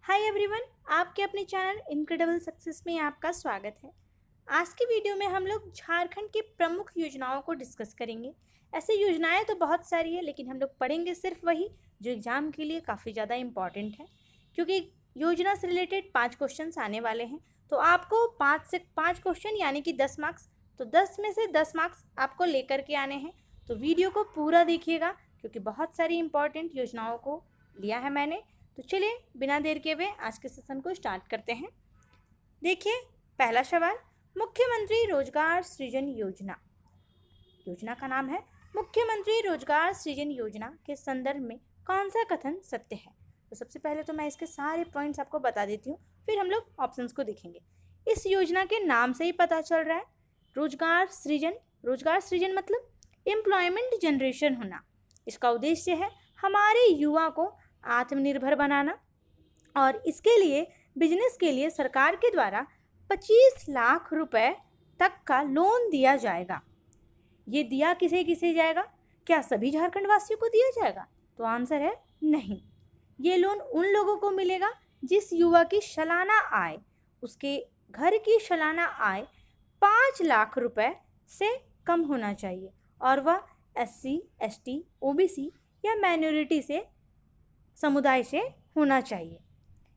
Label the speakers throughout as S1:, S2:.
S1: Hi everyone, आपके अपने channel incredible success में आपका स्वागत है। आज की वीडियो में हम लोग झारखंड की प्रमुख योजनाओं को डिस्कस करेंगे। ऐसे योजनाएं तो बहुत सारी है, लेकिन हम लोग पढ़ेंगे सिर्फ वही जो एग्जाम के लिए काफ़ी ज़्यादा इम्पॉर्टेंट है, क्योंकि योजना से रिलेटेड 5 क्वेश्चंस आने वाले हैं। तो आपको 5 से 5 क्वेश्चन यानी कि 10 मार्क्स, तो 10 में से 10 मार्क्स आपको लेकर के आने हैं। तो वीडियो को पूरा देखिएगा, क्योंकि बहुत सारी इंपॉर्टेंट योजनाओं को लिया है मैंने। तो चलिए बिना देर के हुए आज के सेशन को स्टार्ट करते हैं। देखिए, पहला सवाल, मुख्यमंत्री रोजगार सृजन योजना। योजना का नाम है मुख्यमंत्री रोजगार सृजन योजना के संदर्भ में कौन सा कथन सत्य है। तो सबसे पहले तो मैं इसके सारे पॉइंट्स आपको बता देती हूँ, फिर हम लोग ऑप्शंस को देखेंगे। इस योजना के नाम से ही पता चल रहा है, रोजगार सृजन। रोजगार सृजन मतलब एम्प्लॉयमेंट जनरेशन होना। इसका उद्देश्य है हमारे युवा को आत्मनिर्भर बनाना, और इसके लिए बिजनेस के लिए सरकार के द्वारा 25 लाख रुपए तक का लोन दिया जाएगा। ये दिया किसे किसे जाएगा? क्या सभी झारखंड वासियों को दिया जाएगा? तो आंसर है नहीं। ये लोन उन लोगों को मिलेगा जिस युवा की सालाना आय, उसके घर की सालाना आय 5 लाख रुपए से कम होना चाहिए, और वह SC, ST, OBC या माइनॉरिटी से समुदाय से होना चाहिए।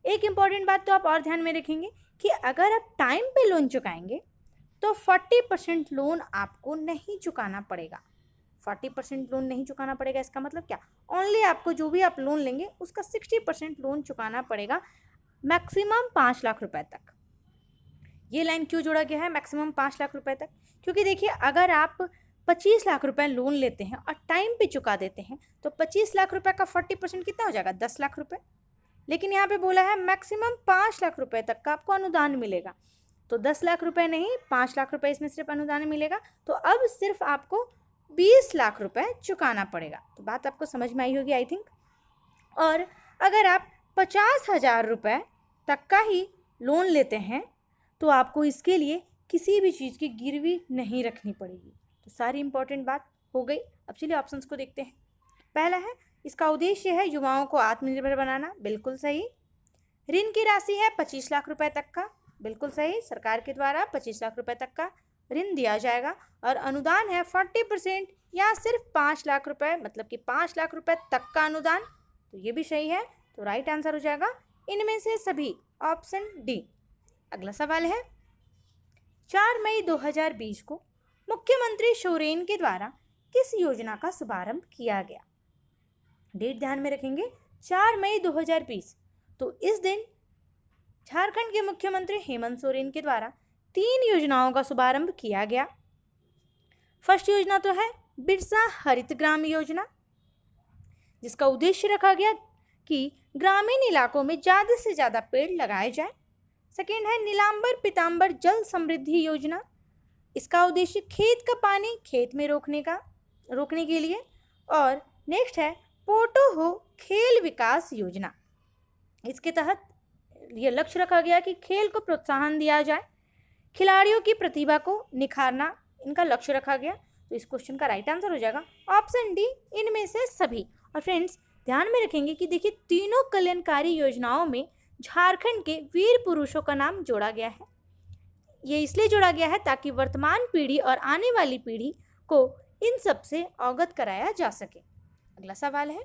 S1: एक इम्पॉर्टेंट बात तो आप और ध्यान में रखेंगे कि अगर आप टाइम पे लोन चुकाएंगे तो 40% लोन आपको नहीं चुकाना पड़ेगा। 40% लोन नहीं चुकाना पड़ेगा, इसका मतलब क्या? ओनली आपको जो भी आप लोन लेंगे उसका 60% लोन चुकाना पड़ेगा, मैक्सिमम 5 लाख रुपए तक। ये लाइन क्यों जोड़ा गया है मैक्सिमम 5 लाख रुपए तक? क्योंकि देखिए, अगर आप 25 लाख रुपए लोन लेते हैं और टाइम पे चुका देते हैं तो 25 लाख रुपए का 40% कितना हो जाएगा? 10 लाख रुपए। लेकिन यहाँ पे बोला है मैक्सिमम 5 लाख रुपए तक का आपको अनुदान मिलेगा। तो 10 लाख रुपए नहीं, 5 लाख रुपए इसमें सिर्फ अनुदान मिलेगा। तो अब सिर्फ आपको 20 लाख रुपए चुकाना पड़ेगा। तो बात आपको समझ में आई होगी आई थिंक। और अगर आप 50,000 रुपये तक का ही लोन लेते हैं तो आपको इसके लिए किसी भी चीज़ की गिरवी नहीं रखनी पड़ेगी। तो सारी इंपॉर्टेंट बात हो गई। अब चलिए ऑप्शंस को देखते हैं। पहला है, इसका उद्देश्य है युवाओं को आत्मनिर्भर बनाना। बिल्कुल सही। ऋण की राशि है 25 लाख रुपए तक का। बिल्कुल सही। सरकार के द्वारा 25 लाख रुपए तक का ऋण दिया जाएगा, और अनुदान है 40% या सिर्फ 5 लाख रुपए, मतलब कि 5 लाख रुपए तक का अनुदान। तो ये भी सही है। तो राइट आंसर हो जाएगा इनमें से सभी, ऑप्शन डी। अगला सवाल है, 4 मई 2020 को मुख्यमंत्री सोरेन के द्वारा किस योजना का शुभारंभ किया गया? डेट ध्यान में रखेंगे, 4 मई 2020। तो इस दिन झारखंड के मुख्यमंत्री हेमंत सोरेन के द्वारा 3 योजनाओं का शुभारंभ किया गया। फर्स्ट योजना तो है बिरसा हरित ग्राम योजना, जिसका उद्देश्य रखा गया कि ग्रामीण इलाकों में ज़्यादा से ज़्यादा पेड़ लगाए जाए। सेकेंड है नीलांबर पीतांबर जल समृद्धि योजना। इसका उद्देश्य खेत का पानी खेत में रोकने के लिए। और नेक्स्ट है पोटो हो खेल विकास योजना। इसके तहत यह लक्ष्य रखा गया कि खेल को प्रोत्साहन दिया जाए, खिलाड़ियों की प्रतिभा को निखारना इनका लक्ष्य रखा गया। तो इस क्वेश्चन का राइट आंसर हो जाएगा ऑप्शन डी, इनमें से सभी। और फ्रेंड्स, ध्यान में रखेंगे कि देखिए, तीनों कल्याणकारी योजनाओं में झारखंड के वीर पुरुषों का नाम जोड़ा गया है। ये इसलिए जोड़ा गया है ताकि वर्तमान पीढ़ी और आने वाली पीढ़ी को इन सब से अवगत कराया जा सके। अगला सवाल है,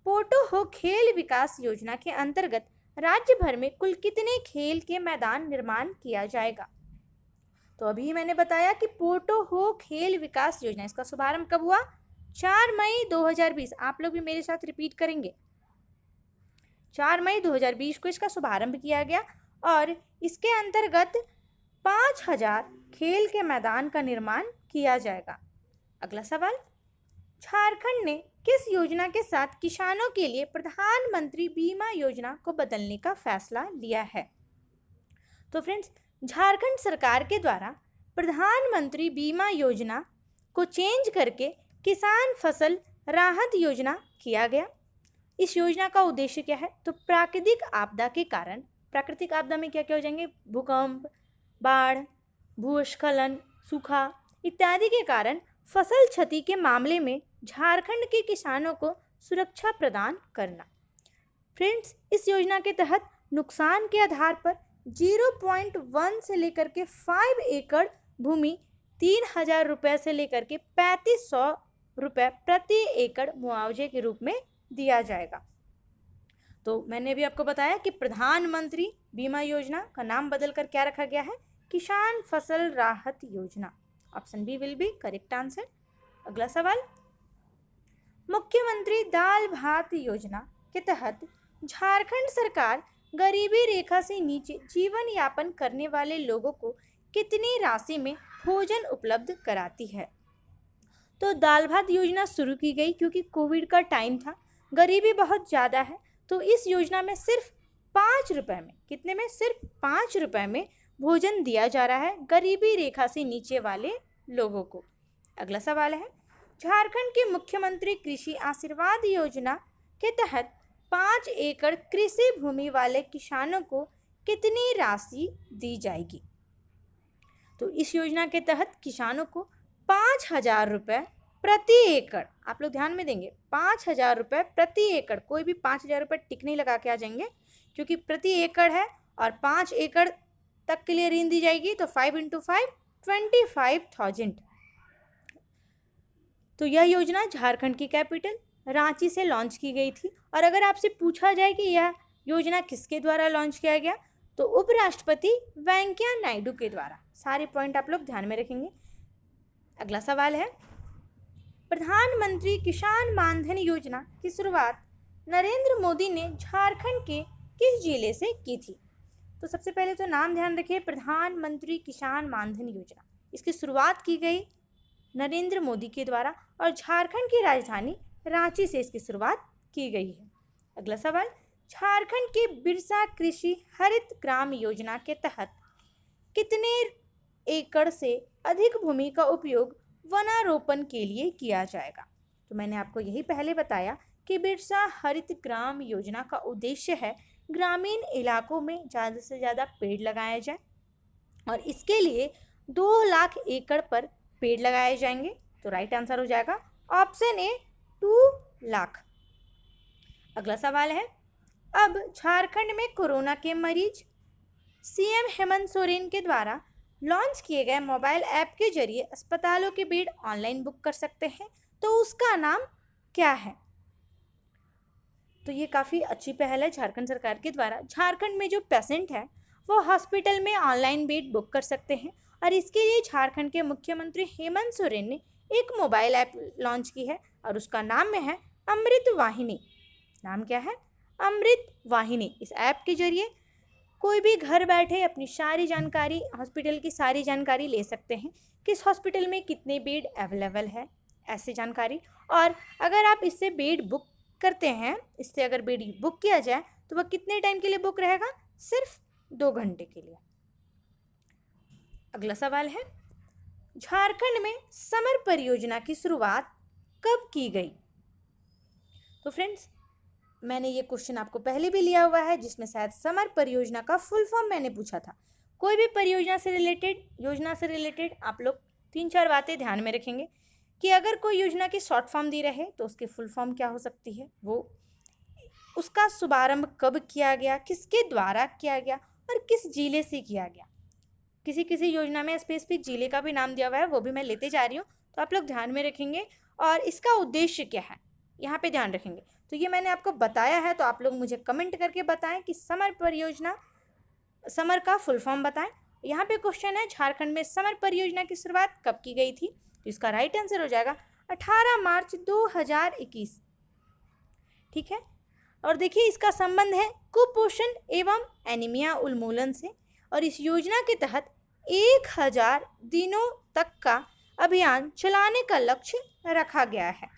S1: पोटो हो खेल विकास योजना के अंतर्गत राज्य भर में कुल कितने खेल के मैदान निर्माण किया जाएगा? तो अभी मैंने बताया कि पोटो हो खेल विकास योजना, इसका शुभारंभ कब हुआ? 4 मई 2020। आप लोग भी मेरे साथ रिपीट करेंगे। 4 मई 2020 को इसका शुभारंभ किया गया, और इसके अंतर्गत 5,000 खेल के मैदान का निर्माण किया जाएगा। अगला सवाल, झारखंड ने किस योजना के साथ किसानों के लिए प्रधानमंत्री बीमा योजना को बदलने का फैसला लिया है? तो फ्रेंड्स, झारखंड सरकार के द्वारा प्रधानमंत्री बीमा योजना को चेंज करके किसान फसल राहत योजना किया गया। इस योजना का उद्देश्य क्या है? तो प्राकृतिक आपदा के कारण, प्राकृतिक आपदा में क्या क्या हो जाएंगे? भूकंप, बाढ़, भूस्खलन, सूखा इत्यादि के कारण फसल क्षति के मामले में झारखंड के किसानों को सुरक्षा प्रदान करना। फ्रेंड्स, इस योजना के तहत नुकसान के आधार पर 0.1 से लेकर के 5 एकड़ भूमि 3,000 रुपये से लेकर के 3,500 रुपये प्रति एकड़ मुआवजे के रूप में दिया जाएगा। तो मैंने भी आपको बताया कि प्रधानमंत्री बीमा योजना का नाम बदलकर क्या रखा गया है, किसान फसल राहत योजना। Option B will be correct answer. अगला सवाल, मुख्यमंत्री दाल भात योजना के तहत झारखंड सरकार गरीबी रेखा से नीचे जीवन यापन करने वाले लोगों को कितनी राशि में भोजन उपलब्ध कराती है। तो दाल भात योजना शुरू की गई क्योंकि कोविड का टाइम था, गरीबी बहुत ज़्यादा है, तो इस योजना में सिर्फ 5 रुपये में, कितने में, सिर्फ 5 रुपये में भोजन दिया जा रहा है गरीबी रेखा से नीचे वाले लोगों को। अगला सवाल है, झारखंड के मुख्यमंत्री कृषि आशीर्वाद योजना के तहत 5 एकड़ कृषि भूमि वाले किसानों को कितनी राशि दी जाएगी। तो इस योजना के तहत किसानों को 5,000 रुपये प्रति एकड़, आप लोग ध्यान में देंगे, 5,000 रुपये प्रति एकड़, कोई भी 5,000 रुपये टिक नहीं लगा के आ जाएंगे क्योंकि प्रति एकड़ है और 5 एकड़ तक के लिए ऋण दी जाएगी, तो 5 × 5 25,000। तो यह योजना झारखंड की कैपिटल रांची से लॉन्च की गई थी। और अगर आपसे पूछा जाए कि यह योजना किसके द्वारा लॉन्च किया गया, तो उपराष्ट्रपति वेंकैया नायडू के द्वारा। सारे पॉइंट आप लोग ध्यान में रखेंगे। अगला सवाल है, प्रधानमंत्री किसान मानधन योजना की शुरुआत नरेंद्र मोदी ने झारखंड के किस जिले से की थी। तो सबसे पहले तो नाम ध्यान रखिए, प्रधानमंत्री किसान मानधन योजना, इसकी शुरुआत की गई नरेंद्र मोदी के द्वारा और झारखंड की राजधानी रांची से इसकी शुरुआत की गई है। अगला सवाल, झारखंड के बिरसा कृषि हरित ग्राम योजना के तहत कितने एकड़ से अधिक भूमि का उपयोग वनारोपण के लिए किया जाएगा। तो मैंने आपको यही पहले बताया कि बिरसा हरित ग्राम योजना का उद्देश्य है ग्रामीण इलाकों में ज़्यादा से ज़्यादा पेड़ लगाया जाए और इसके लिए 2 लाख एकड़ पर पेड़ लगाए जाएंगे। तो राइट आंसर हो जाएगा ऑप्शन ए 2 लाख। अगला सवाल है, अब झारखंड में कोरोना के मरीज सीएम हेमंत सोरेन के द्वारा लॉन्च किए गए मोबाइल ऐप के जरिए अस्पतालों के बेड ऑनलाइन बुक कर सकते हैं, तो उसका नाम क्या है। तो ये काफ़ी अच्छी पहल है झारखंड सरकार के द्वारा। झारखंड में जो पेशेंट है वो हॉस्पिटल में ऑनलाइन बेड बुक कर सकते हैं और इसके लिए झारखंड के मुख्यमंत्री हेमंत सोरेन ने एक मोबाइल ऐप लॉन्च की है और उसका नाम है अमृत वाहिनी। नाम क्या है, अमृत वाहिनी। इस ऐप के जरिए कोई भी घर बैठे अपनी सारी जानकारी, हॉस्पिटल की सारी जानकारी ले सकते हैं, किस हॉस्पिटल में कितने बेड अवेलेबल है, ऐसी जानकारी। और अगर आप इससे बेड बुक करते हैं, इससे अगर बेड बुक किया जाए तो वह कितने टाइम के लिए बुक रहेगा, सिर्फ 2 घंटे के लिए। अगला सवाल है, झारखंड में समर परियोजना की शुरुआत कब की गई। तो फ्रेंड्स, मैंने ये क्वेश्चन आपको पहले भी लिया हुआ है जिसमें शायद समर परियोजना का फुल फॉर्म मैंने पूछा था। कोई भी परियोजना से रिलेटेड, योजना से रिलेटेड आप लोग 3-4 बातें ध्यान में रखेंगे कि अगर कोई योजना की शॉर्ट फॉर्म दी रहे तो उसकी फुल फॉर्म क्या हो सकती है, वो उसका शुभारंभ कब किया गया, किसके द्वारा किया गया और किस जिले से किया गया। किसी किसी योजना में स्पेसिफिक जिले का भी नाम दिया हुआ है, वो भी मैं लेते जा रही हूँ, तो आप लोग ध्यान में रखेंगे। और इसका उद्देश्य क्या है, यहाँ पे ध्यान रखेंगे। तो ये मैंने आपको बताया है, तो आप लोग मुझे कमेंट करके बताएं कि समर परियोजना, समर का फुल फॉर्म बताएं। यहाँ पे क्वेश्चन है, झारखंड में समर परियोजना की शुरुआत कब की गई थी। तो इसका राइट आंसर हो जाएगा 18 मार्च 2021। ठीक है, और देखिए इसका संबंध है कुपोषण एवं एनीमिया उन्मूलन से और इस योजना के तहत 1000 दिनों तक का अभियान चलाने का लक्ष्य रखा गया है।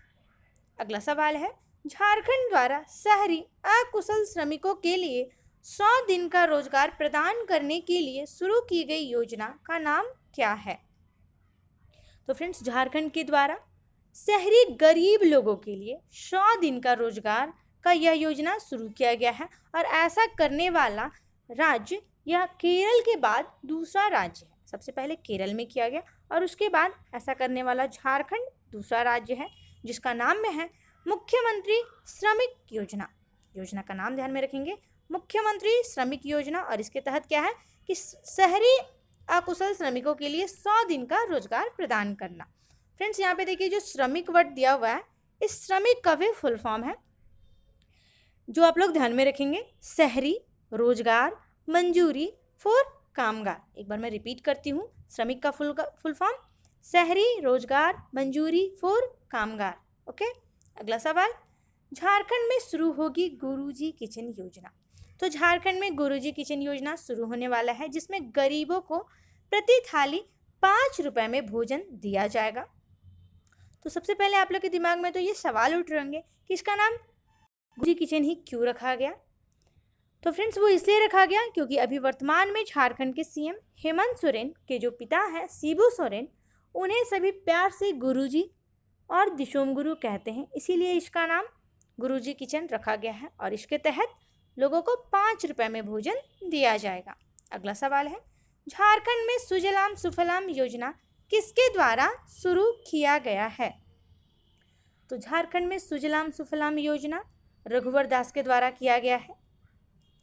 S1: अगला सवाल है, झारखंड द्वारा शहरी अकुशल श्रमिकों के लिए 100 दिन का रोजगार प्रदान करने के लिए शुरू की गई योजना का नाम क्या है। तो फ्रेंड्स, झारखंड के द्वारा शहरी गरीब लोगों के लिए 100 दिन का रोजगार का यह योजना शुरू किया गया है और ऐसा करने वाला राज्य यह केरल के बाद दूसरा राज्य है। सबसे पहले केरल में किया गया और उसके बाद ऐसा करने वाला झारखंड दूसरा राज्य है, जिसका नाम में है मुख्यमंत्री श्रमिक योजना। योजना का नाम ध्यान में रखेंगे, मुख्यमंत्री श्रमिक योजना, और इसके तहत क्या है कि शहरी अकुशल श्रमिकों के लिए 100 दिन का रोजगार प्रदान करना। फ्रेंड्स यहाँ पे देखिए जो श्रमिक वर्ड दिया हुआ है, इस श्रमिक का भी फुल फॉर्म है जो आप लोग ध्यान में रखेंगे, शहरी रोजगार मंजूरी फॉर कामगार। एक बार मैं रिपीट करती हूँ, श्रमिक का फुल फॉर्म शहरी रोजगार मंजूरी फॉर कामगार। ओके, अगला सवाल, झारखंड में शुरू होगी गुरुजी किचन योजना। तो झारखंड में गुरुजी किचन योजना शुरू होने वाला है, जिसमें गरीबों को प्रति थाली 5 रुपए में भोजन दिया जाएगा। तो सबसे पहले आप लोग के दिमाग में तो ये सवाल उठ रहे होंगे कि इसका नाम गुरुजी किचन ही क्यों रखा गया। तो फ्रेंड्स वो इसलिए रखा गया क्योंकि अभी वर्तमान में झारखंड के सीएम हेमंत सोरेन के जो पिता हैं शिबू सोरेन, उन्हें सभी प्यार से गुरुजी और दिशोम गुरु कहते हैं, इसीलिए इसका नाम गुरुजी किचन रखा गया है और इसके तहत लोगों को 5 रुपए में भोजन दिया जाएगा। अगला सवाल है, झारखंड में सुजलाम सुफलाम योजना किसके द्वारा शुरू किया गया है। तो झारखंड में सुजलाम सुफलाम योजना रघुवर दास के द्वारा किया गया है।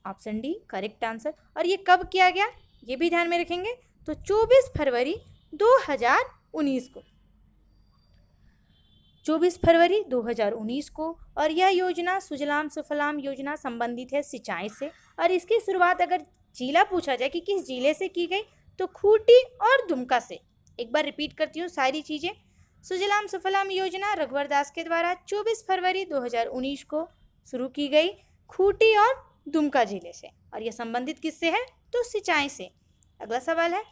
S1: Option D correct answer. और ये कब किया गया ये भी ध्यान में रखेंगे, तो 24 फरवरी 2019 को, 24 फरवरी 2019 को। और यह योजना सुजलाम सुफलाम योजना संबंधित है सिंचाई से, और इसकी शुरुआत अगर जिला पूछा जाए कि किस जिले से की गई, तो खूंटी और दुमका से। एक बार रिपीट करती हूँ सारी चीज़ें, सुजलाम सुफलाम योजना रघुवर दास के द्वारा 24 फरवरी 2019 को शुरू की गई खूंटी और दुमका जिले से, और यह संबंधित किससे है, तो सिंचाई से। अगला सवाल है,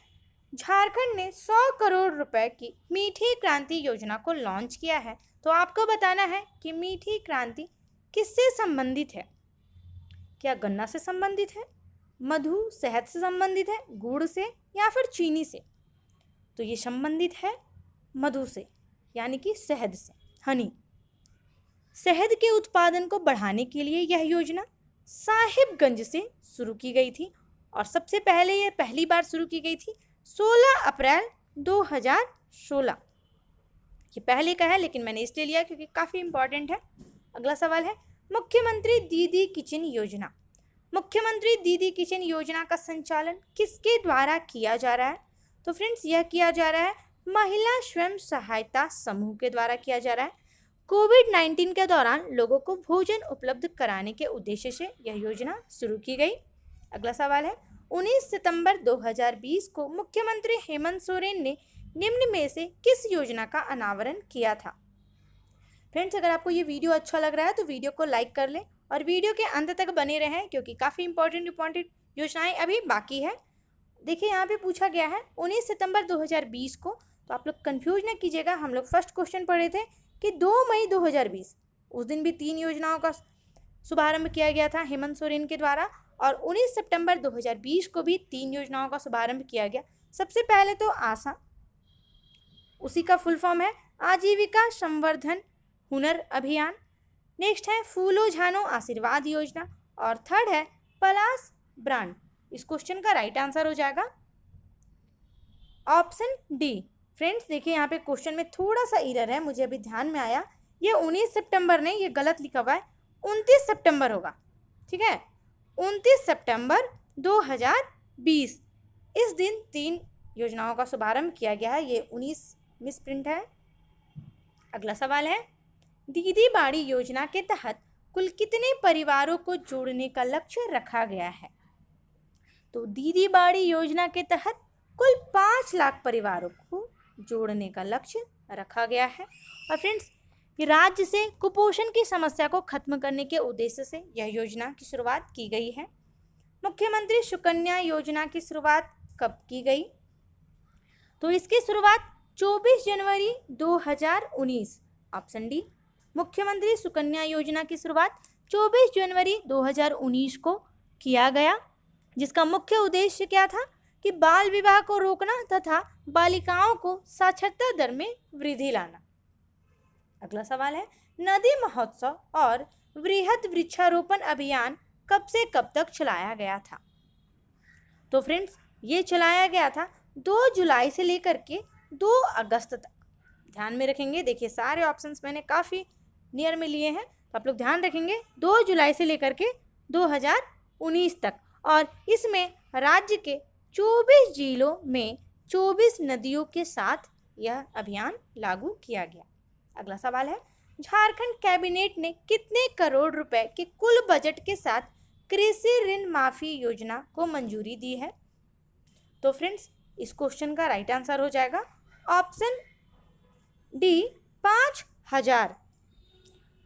S1: झारखंड ने 100 करोड़ रुपए की मीठी क्रांति योजना को लॉन्च किया है। तो आपको बताना है कि मीठी क्रांति किससे संबंधित है। क्या गन्ना से संबंधित है, मधु शहद से संबंधित है, गुड़ से, या फिर चीनी से। तो ये संबंधित है मधु से, यानी कि शहद से, हनी। शहद के उत्पादन को बढ़ाने के लिए यह योजना साहिबगंज से शुरू की गई थी, और सबसे पहले यह पहली बार शुरू की गई थी 16 अप्रैल 2016। ये पहले का है लेकिन मैंने इसलिए लिया क्योंकि काफ़ी इंपॉर्टेंट है। अगला सवाल है, मुख्यमंत्री दीदी किचन योजना। मुख्यमंत्री दीदी किचन योजना का संचालन किसके द्वारा किया जा रहा है। तो फ्रेंड्स यह किया जा रहा है महिला स्वयं सहायता समूह के द्वारा किया जा रहा है। कोविड-19 के दौरान लोगों को भोजन उपलब्ध कराने के उद्देश्य से यह योजना शुरू की गई। अगला सवाल है, 19 सितंबर 2020 को मुख्यमंत्री हेमंत सोरेन ने निम्न में से किस योजना का अनावरण किया था। फ्रेंड्स अगर आपको ये वीडियो अच्छा लग रहा है तो वीडियो को लाइक कर लें और वीडियो के अंत तक बने रहें क्योंकि काफ़ी इंपॉर्टेंट योजनाएं अभी बाकी है। देखिए यहाँ पे पूछा गया है 19 सितंबर 2020 को, तो आप लोग कंफ्यूज न कीजिएगा। हम लोग फर्स्ट क्वेश्चन पढ़े थे कि 2 मई 2020 उस दिन भी 3 योजनाओं का शुभारंभ किया गया था हेमंत सोरेन के द्वारा, और 19 सितंबर 2020 को भी 3 योजनाओं का शुभारंभ किया गया। सबसे पहले तो आशा, उसी का फुल फॉर्म है आजीविका संवर्धन हुनर अभियान। नेक्स्ट है फूलो झानो आशीर्वाद योजना, और थर्ड है पलाश ब्रांड। इस क्वेश्चन का राइट आंसर हो जाएगा ऑप्शन डी। फ्रेंड्स देखिए यहाँ पे क्वेश्चन में थोड़ा सा एरर है, मुझे अभी ध्यान में आया। ये 19 सितंबर नहीं, ये गलत लिखा हुआ है, 29 सितंबर होगा। ठीक है, 29 सितंबर 2020 इस दिन 3 योजनाओं का शुभारंभ किया गया है। ये 19 मिस प्रिंट है। अगला सवाल है, दीदी बाड़ी योजना के तहत कुल कितने परिवारों को जोड़ने का लक्ष्य रखा गया है। तो दीदी बाड़ी योजना के तहत कुल 5 लाख परिवारों को जोड़ने का लक्ष्य रखा गया है। और फ्रेंड्स राज्य से कुपोषण की समस्या को खत्म करने के उद्देश्य से यह योजना की शुरुआत की गई है। मुख्यमंत्री सुकन्या योजना की शुरुआत कब की गई। तो इसकी शुरुआत 24 जनवरी 2019, ऑप्शन डी। मुख्यमंत्री सुकन्या योजना की शुरुआत 24 जनवरी 2019 को किया गया, जिसका मुख्य उद्देश्य क्या था कि बाल विवाह को रोकना तथा बालिकाओं को साक्षरता दर में वृद्धि लाना। अगला सवाल है, नदी महोत्सव और वृहद वृक्षारोपण अभियान कब से कब तक चलाया गया था। तो फ्रेंड्स ये चलाया गया था 2 जुलाई से लेकर के 2 अगस्त तक। ध्यान में रखेंगे, देखिए सारे ऑप्शंस मैंने काफ़ी नियर में लिए हैं, तो आप लोग ध्यान रखेंगे 2 जुलाई से लेकर के 2019 तक। और इसमें राज्य के 24 जिलों में 24 नदियों के साथ यह अभियान लागू किया गया। अगला सवाल है, झारखंड कैबिनेट ने कितने करोड़ रुपए के कुल बजट के साथ कृषि ऋण माफी योजना को मंजूरी दी है? तो फ्रेंड्स, इस क्वेश्चन का राइट आंसर हो जाएगा ऑप्शन डी 5,000।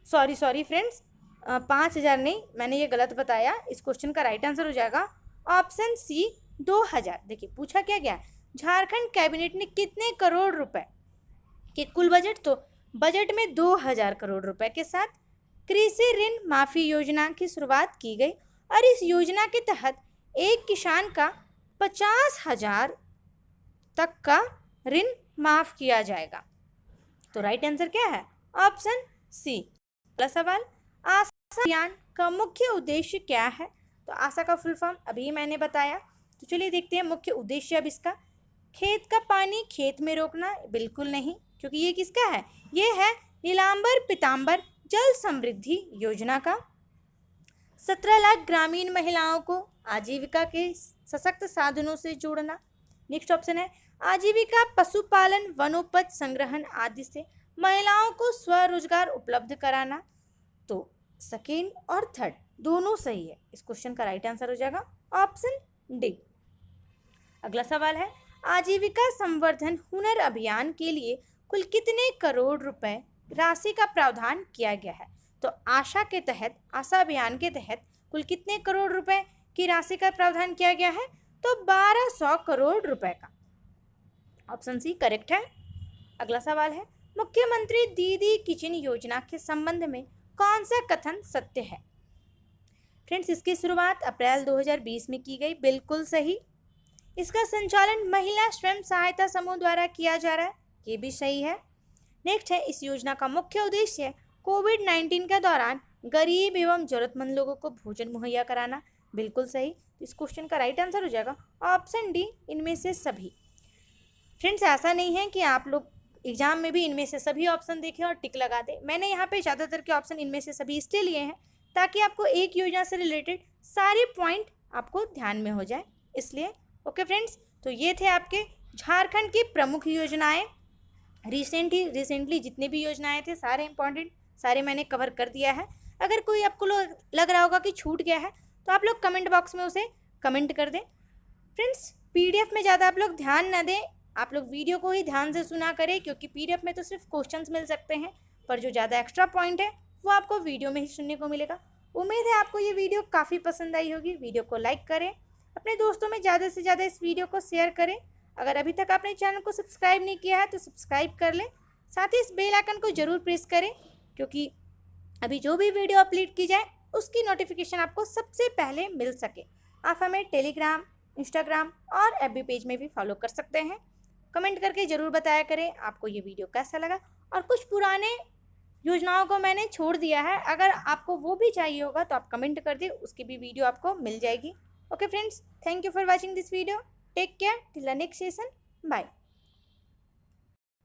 S1: सॉरी फ्रेंड्स, 5,000 नहीं, मैंने ये गलत बताया। इस क्वेश्चन का राइट आंसर हो जाएगा ऑप्शन सी 2,000। देखिए पूछा क्या गया, झारखंड कैबिनेट ने कितने करोड़ रुपए के कुल बजट, तो बजट में 2,000 करोड़ रुपए के साथ कृषि ऋण माफी योजना की शुरुआत की गई। और इस योजना के तहत एक किसान का 50,000 तक का ऋण माफ किया जाएगा। तो राइट आंसर क्या है? Option C. अगला सवाल, आशा अभियान का मुख्य उद्देश्य क्या है? तो आशा का फुल फॉर्म अभी मैंने बताया। तो चलिए देखते हैं मुख्य उद्देश्य अब इसका। खेत का पानी खेत में रोकना, बिल्कुल नहीं, क्योंकि ये किसका है? ये है नीलांबर पीतांबर जल समृद्धि योजना का। 17 लाख ग्रामीण महिलाओं को आजीविका के सशक्त साधनों से जोड़ना। नेक्स्ट ऑप्शन है, आजीविका पशुपालन वनोपज संग्रहण आदि से महिलाओं को स्वरोजगार उपलब्ध कराना। तो सेकेंड और थर्ड दोनों सही है। इस क्वेश्चन का राइट आंसर हो जाएगा ऑप्शन डी। अगला सवाल है, आजीविका संवर्धन हुनर अभियान के लिए कुल कितने करोड़ रुपए राशि का प्रावधान किया गया है? तो आशा अभियान के तहत कुल कितने करोड़ रुपए की राशि का प्रावधान किया गया है? तो 1200 करोड़ रुपए का। ऑप्शन सी करेक्ट है। अगला सवाल है, मुख्यमंत्री दीदी किचन योजना के संबंध में कौन सा कथन सत्य है? फ्रेंड्स, इसकी शुरुआत अप्रैल 2020 में की गई, बिल्कुल सही। इसका संचालन महिला स्वयं सहायता समूह द्वारा किया जा रहा है, ये भी सही है। नेक्स्ट है, इस योजना का मुख्य उद्देश्य कोविड-19 के दौरान गरीब एवं जरूरतमंद लोगों को भोजन मुहैया कराना, बिल्कुल सही। इस क्वेश्चन का राइट आंसर हो जाएगा ऑप्शन डी, इनमें से सभी। फ्रेंड्स, ऐसा नहीं है कि आप लोग एग्जाम में भी इनमें से सभी ऑप्शन देखें और टिक लगा दें। मैंने यहाँ पे ज़्यादातर के ऑप्शन इनमें से सभी इसलिए लिए हैं ताकि आपको एक योजना से रिलेटेड सारे पॉइंट आपको ध्यान में हो जाए, इसलिए। ओके फ्रेंड्स, तो ये थे आपके झारखंड की प्रमुख योजनाएं। रिसेंटली जितने भी योजनाएं थे सारे इंपॉर्टेंट, सारे मैंने कवर कर दिया है। अगर कोई आपको लग रहा होगा कि छूट गया है तो आप लोग कमेंट बॉक्स में उसे कमेंट कर दें। फ्रेंड्स, पीडीएफ में ज़्यादा आप लोग ध्यान न दें, आप लोग वीडियो को ही ध्यान से सुना करें, क्योंकि पीडीएफ में तो सिर्फ क्वेश्चंस मिल सकते हैं, पर जो ज़्यादा एक्स्ट्रा पॉइंट है वो आपको वीडियो में ही सुनने को मिलेगा। उम्मीद है आपको ये वीडियो काफ़ी पसंद आई होगी। वीडियो को लाइक करें, अपने दोस्तों में ज़्यादा से ज़्यादा इस वीडियो को शेयर करें। अगर अभी तक आपने चैनल को सब्सक्राइब नहीं किया है तो सब्सक्राइब कर लें, साथ ही इस बेल आइकन को ज़रूर प्रेस करें, क्योंकि अभी जो भी वीडियो अपलोड की जाए उसकी नोटिफिकेशन आपको सबसे पहले मिल सके। आप हमें टेलीग्राम, इंस्टाग्राम और एफबी पेज में भी फॉलो कर सकते हैं। कमेंट करके ज़रूर बताया करें आपको ये वीडियो कैसा लगा। और कुछ पुराने योजनाओं को मैंने छोड़ दिया है, अगर आपको वो भी चाहिए होगा तो आप कमेंट कर दें, उसकी भी वीडियो आपको मिल जाएगी। Okay friends, thank you for watching this video. Take care till the next session, bye.